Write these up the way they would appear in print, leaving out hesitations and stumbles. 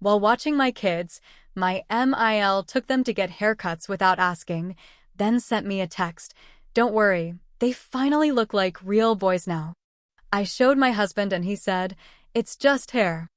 While watching my kids, my MIL took them to get haircuts without asking, then sent me a text. Don't worry, they finally look like real boys now. I showed my husband and he said, it's just hair.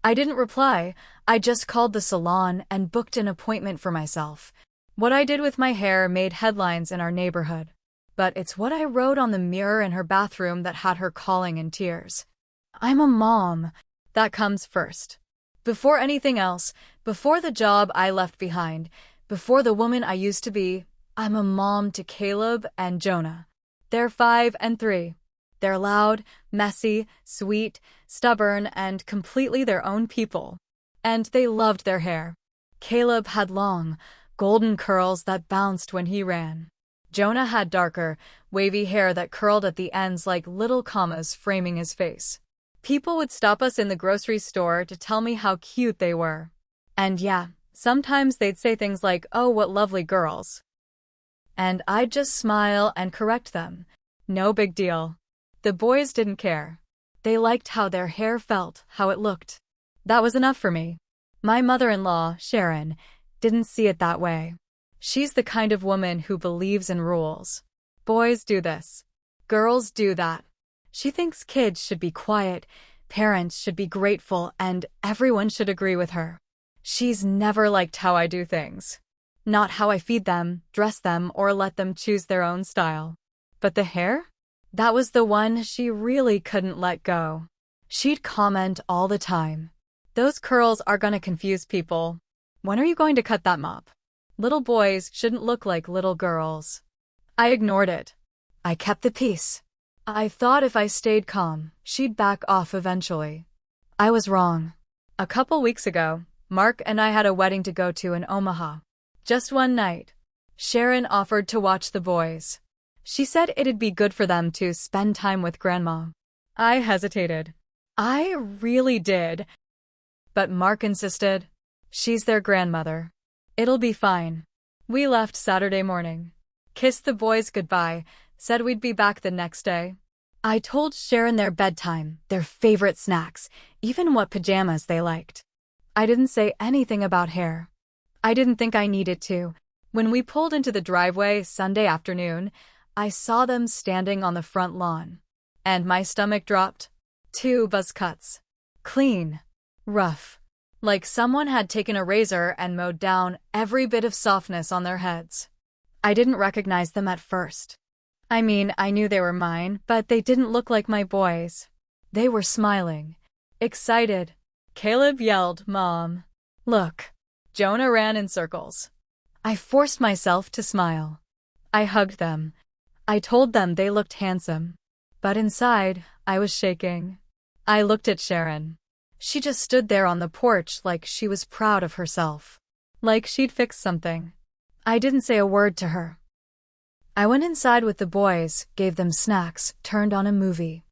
I didn't reply, I just called the salon and booked an appointment for myself. What I did with my hair made headlines in our neighborhood. But it's what I wrote on the mirror in her bathroom that had her calling in tears. I'm a mom. That comes first. Before anything else, before the job I left behind, before the woman I used to be, I'm a mom to Caleb and Jonah. They're 5 and 3. They're loud, messy, sweet, stubborn, and completely their own people. And they loved their hair. Caleb had long, golden curls that bounced when he ran. Jonah had darker, wavy hair that curled at the ends like little commas framing his face. People would stop us in the grocery store to tell me how cute they were. And yeah, sometimes they'd say things like, "Oh, what lovely girls." And I'd just smile and correct them. No big deal. The boys didn't care. They liked how their hair felt, how it looked. That was enough for me. My mother-in-law, Sharon, didn't see it that way. She's the kind of woman who believes in rules. Boys do this. Girls do that. She thinks kids should be quiet, parents should be grateful, and everyone should agree with her. She's never liked how I do things. Not how I feed them, dress them, or let them choose their own style. But the hair? That was the one she really couldn't let go. She'd comment all the time. Those curls are gonna confuse people. When are you going to cut that mop? Little boys shouldn't look like little girls. I ignored it. I kept the peace. I thought if I stayed calm, she'd back off eventually. I was wrong. A couple weeks ago, Mark and I had a wedding to go to in Omaha. Just one night. Sharon offered to watch the boys. She said it'd be good for them to spend time with Grandma. I hesitated. I really did. But Mark insisted. She's their grandmother. It'll be fine. We left Saturday morning. Kissed the boys goodbye, said we'd be back the next day. I told Sharon their bedtime, their favorite snacks, even what pajamas they liked. I didn't say anything about hair. I didn't think I needed to. When we pulled into the driveway Sunday afternoon, I saw them standing on the front lawn. And my stomach dropped. 2 buzz cuts. Clean. Rough. Like someone had taken a razor and mowed down every bit of softness on their heads. I didn't recognize them at first. I mean, I knew they were mine, but they didn't look like my boys. They were smiling. Excited. Caleb yelled, "Mom, look." Jonah ran in circles. I forced myself to smile. I hugged them. I told them they looked handsome. But inside, I was shaking. I looked at Sharon. She just stood there on the porch like she was proud of herself. Like she'd fixed something. I didn't say a word to her. I went inside with the boys, gave them snacks, turned on a movie.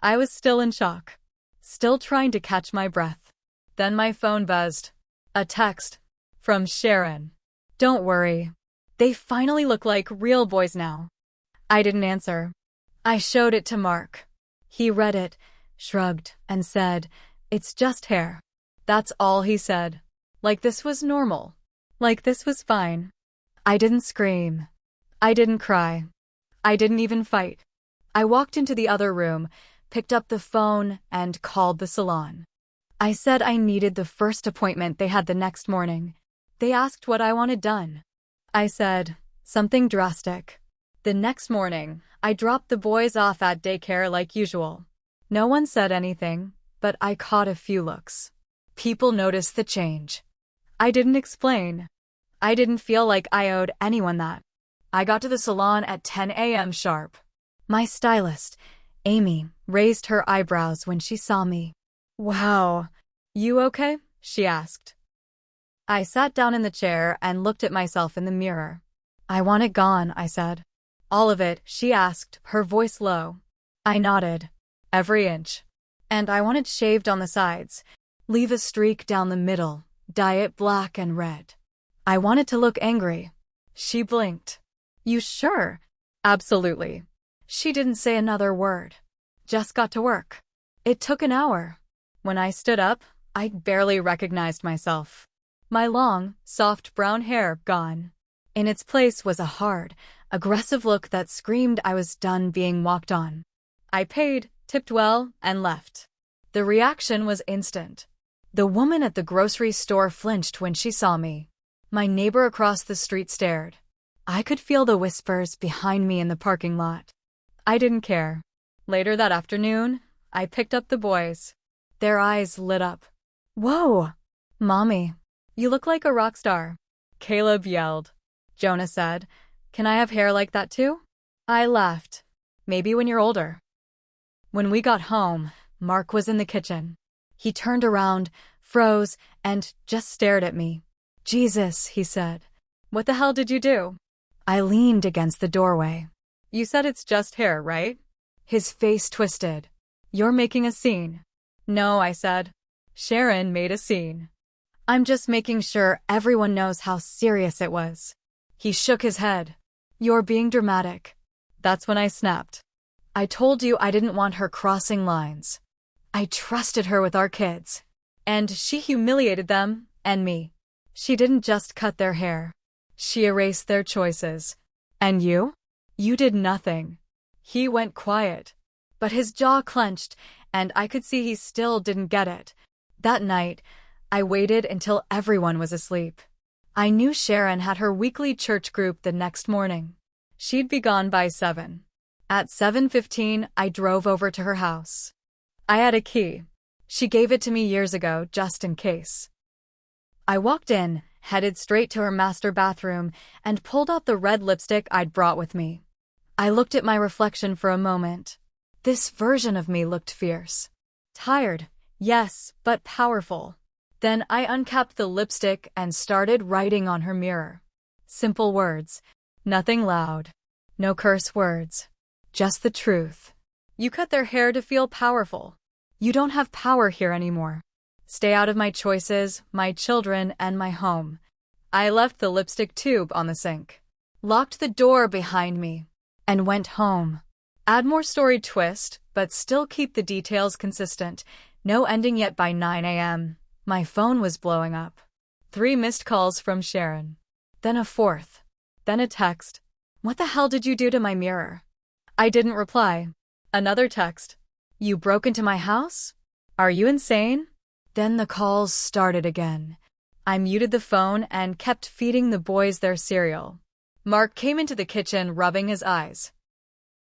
I was still in shock. Still trying to catch my breath. Then my phone buzzed. A text. From Sharon. Don't worry. They finally look like real boys now. I didn't answer. I showed it to Mark. He read it, shrugged, and said, "It's just hair." That's all he said. Like this was normal. Like this was fine. I didn't scream. I didn't cry. I didn't even fight. I walked into the other room, picked up the phone, and called the salon. I said I needed the first appointment they had the next morning. They asked what I wanted done. I said, something drastic. The next morning, I dropped the boys off at daycare like usual. No one said anything, but I caught a few looks. People noticed the change. I didn't explain. I didn't feel like I owed anyone that. I got to the salon at 10 a.m. sharp. My stylist, Amy, raised her eyebrows when she saw me. "Wow, you okay?" she asked. I sat down in the chair and looked at myself in the mirror. "I want it gone," I said. "All of it?" she asked, her voice low. I nodded. "Every inch. And I want it shaved on the sides. Leave a streak down the middle. Dye it black and red. I want it to look angry." She blinked. "You sure?" "Absolutely." She didn't say another word. Just got to work. It took an hour. When I stood up, I barely recognized myself. My long, soft brown hair gone. In its place was a hard, aggressive look that screamed I was done being walked on. I paid, tipped well, and left. The reaction was instant. The woman at the grocery store flinched when she saw me. My neighbor across the street stared. I could feel the whispers behind me in the parking lot. I didn't care. Later that afternoon, I picked up the boys. Their eyes lit up. "Whoa! Mommy, you look like a rock star," Caleb yelled. Jonah said, "Can I have hair like that too?" I laughed. "Maybe when you're older." When we got home, Mark was in the kitchen. He turned around, froze, and just stared at me. "Jesus," he said. "What the hell did you do?" I leaned against the doorway. "You said it's just hair, right?" His face twisted. "You're making a scene." "No," I said. "Sharon made a scene. I'm just making sure everyone knows how serious it was." He shook his head. "You're being dramatic." That's when I snapped. "I told you I didn't want her crossing lines. I trusted her with our kids. And she humiliated them, and me. She didn't just cut their hair. She erased their choices. And you? You did nothing." He went quiet. But his jaw clenched, and I could see he still didn't get it. That night, I waited until everyone was asleep. I knew Sharon had her weekly church group the next morning. She'd be gone by 7. At 7:15, I drove over to her house. I had a key. She gave it to me years ago, just in case. I walked in, headed straight to her master bathroom, and pulled out the red lipstick I'd brought with me. I looked at my reflection for a moment. This version of me looked fierce. Tired, yes, but powerful. Then I uncapped the lipstick and started writing on her mirror. Simple words. Nothing loud. No curse words. Just the truth. You cut their hair to feel powerful. You don't have power here anymore. Stay out of my choices, my children, and my home. I left the lipstick tube on the sink. Locked the door behind me. And went home. Add more story twist, but still keep the details consistent. No ending yet by 9 a.m. My phone was blowing up. 3 missed calls from Sharon. Then a 4th. Then a text. "What the hell did you do to my mirror?" I didn't reply. Another text. "You broke into my house? Are you insane?" Then the calls started again. I muted the phone and kept feeding the boys their cereal. Mark came into the kitchen rubbing his eyes.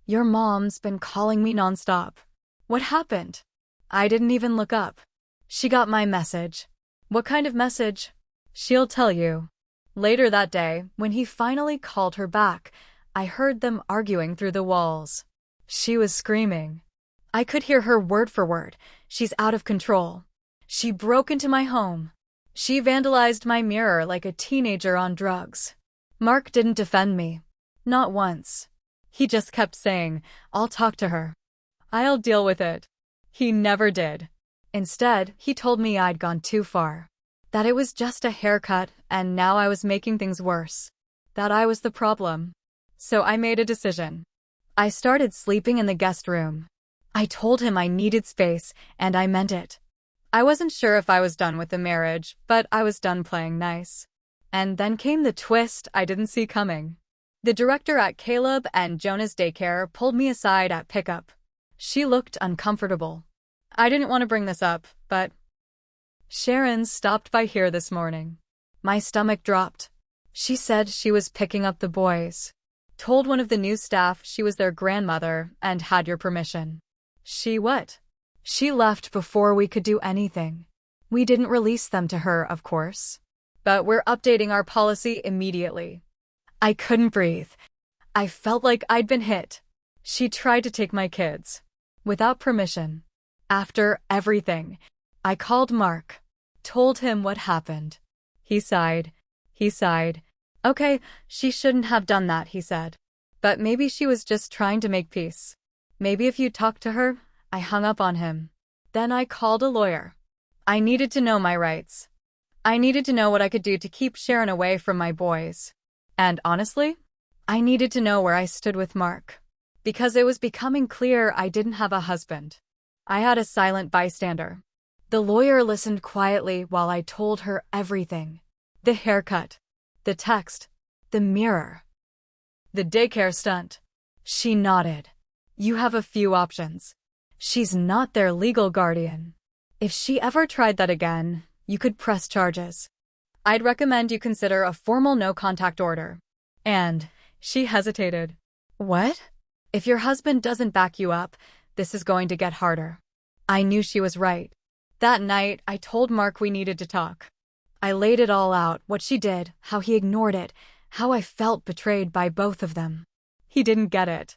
"Your mom's been calling me nonstop. What happened?" I didn't even look up. "She got my message." "What kind of message?" "She'll tell you." Later that day, when he finally called her back, I heard them arguing through the walls. She was screaming. I could hear her word for word. "She's out of control. She broke into my home. She vandalized my mirror like a teenager on drugs." Mark didn't defend me. Not once. He just kept saying, "I'll talk to her. I'll deal with it." He never did. Instead, he told me I'd gone too far. That it was just a haircut, and now I was making things worse. That I was the problem. So I made a decision. I started sleeping in the guest room. I told him I needed space, and I meant it. I wasn't sure if I was done with the marriage, but I was done playing nice. And then came the twist I didn't see coming. The director at Caleb and Jonah's daycare pulled me aside at pickup. She looked uncomfortable. I didn't want to bring this up, but Sharon stopped by here this morning. My stomach dropped. She said she was picking up the boys. Told one of the new staff she was their grandmother and had your permission. She what? She left before we could do anything. We didn't release them to her, of course. But we're updating our policy immediately. I couldn't breathe. I felt like I'd been hit. She tried to take my kids. Without permission. After everything. I called Mark. Told him what happened. He sighed. "Okay, she shouldn't have done that," he said. "But maybe she was just trying to make peace. Maybe if you talked to her." I hung up on him. Then I called a lawyer. I needed to know my rights. I needed to know what I could do to keep Sharon away from my boys. And honestly, I needed to know where I stood with Mark. Because it was becoming clear I didn't have a husband. I had a silent bystander. The lawyer listened quietly while I told her everything. The haircut, the text, the mirror, the daycare stunt. She nodded. You have a few options. She's not their legal guardian. If she ever tried that again, you could press charges. I'd recommend you consider a formal no-contact order. And she hesitated. What? If your husband doesn't back you up, this is going to get harder. I knew she was right. That night, I told Mark we needed to talk. I laid it all out, what she did, how he ignored it, how I felt betrayed by both of them. He didn't get it.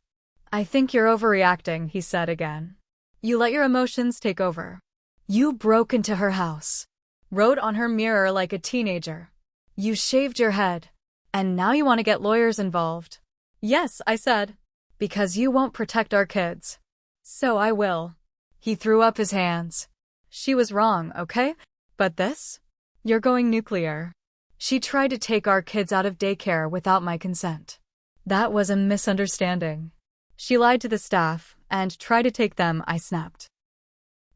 I think you're overreacting, he said again. You let your emotions take over. You broke into her house, wrote on her mirror like a teenager. You shaved your head, and now you want to get lawyers involved. Yes, I said, because you won't protect our kids. So I will. He threw up his hands. She was wrong, okay? But this? You're going nuclear. She tried to take our kids out of daycare without my consent. That was a misunderstanding. She lied to the staff and tried to take them, I snapped.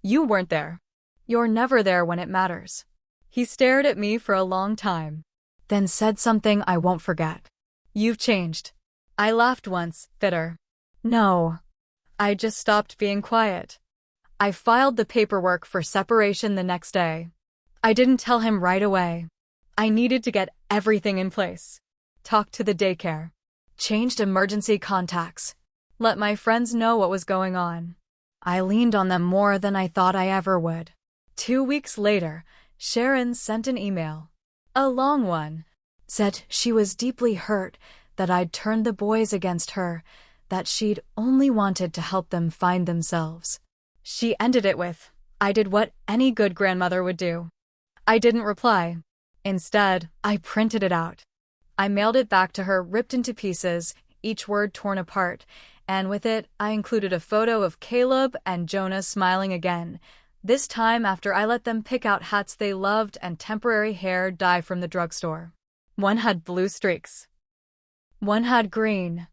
You weren't there. You're never there when it matters. He stared at me for a long time, then said something I won't forget. You've changed. I laughed once, bitter. No. I just stopped being quiet. I filed the paperwork for separation the next day. I didn't tell him right away. I needed to get everything in place. Talked to the daycare. Changed emergency contacts. Let my friends know what was going on. I leaned on them more than I thought I ever would. 2 weeks later, Sharon sent an email. A long one. Said she was deeply hurt that I'd turned the boys against her, that she'd only wanted to help them find themselves. She ended it with, I did what any good grandmother would do. I didn't reply. Instead, I printed it out. I mailed it back to her ripped into pieces, each word torn apart, and with it, I included a photo of Caleb and Jonah smiling again, this time after I let them pick out hats they loved and temporary hair dye from the drugstore. One had blue streaks. One had green.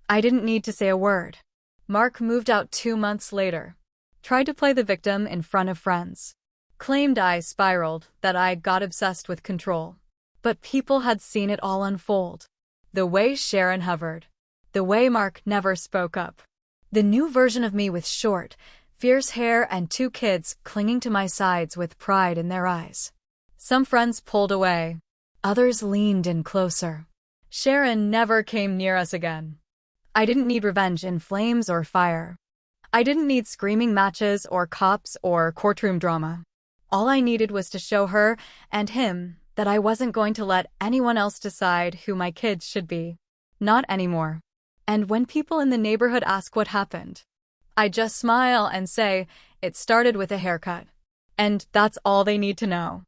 I didn't need to say a word. Mark moved out 2 months later. Tried to play the victim in front of friends. Claimed I spiraled, that I got obsessed with control. But people had seen it all unfold. The way Sharon hovered. The way Mark never spoke up. The new version of me with short, fierce hair and 2 kids clinging to my sides with pride in their eyes. Some friends pulled away. Others leaned in closer. Sharon never came near us again. I didn't need revenge in flames or fire. I didn't need screaming matches or cops or courtroom drama. All I needed was to show her and him that I wasn't going to let anyone else decide who my kids should be. Not anymore. And when people in the neighborhood ask what happened, I just smile and say, it started with a haircut. And that's all they need to know.